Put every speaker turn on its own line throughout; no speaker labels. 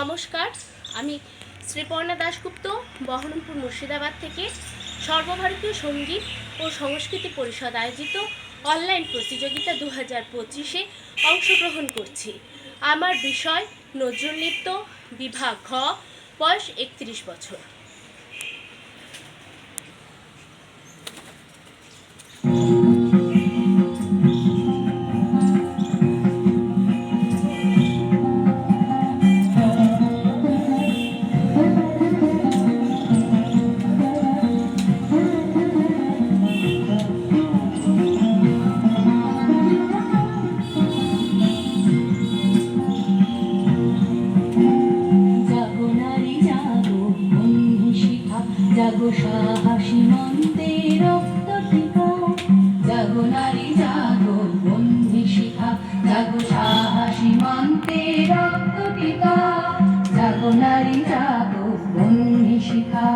নমস্কার, আমি শ্রীপর্ণা দাশগুপ্ত বহরমপুর মুর্শিদাবাদ থেকে সর্বভারতীয় সঙ্গীত ও সংস্কৃতি পরিষদ আয়োজিত অনলাইন প্রতিযোগিতা 2025-এ অংশগ্রহণ করছি। আমার বিষয় নজরুল নৃত্য, বিভাগ ঘ, বয়স 31 বছর।
জাগো সাহসী মন্তে রক্ত টিকা, জাগো নারী জাগো বন্ধি শিখা, জাগো সাহসী মন্তে রক্ত টিকা, জাগো নারী জাগো বন্ধি শিখা।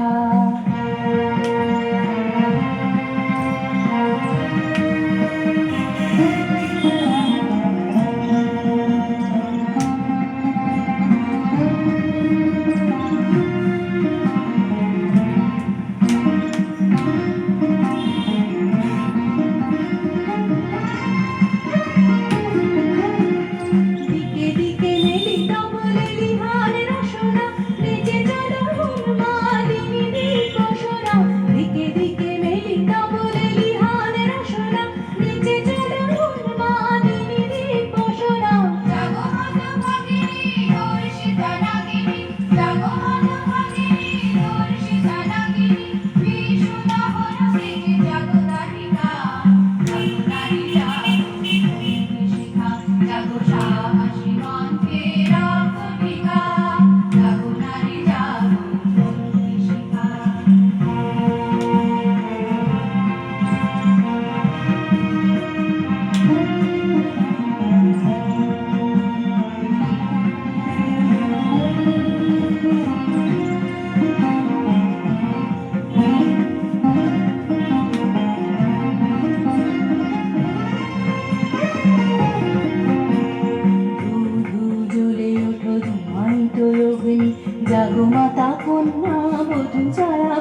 জাগো মাতা কন্যা বধূ যারা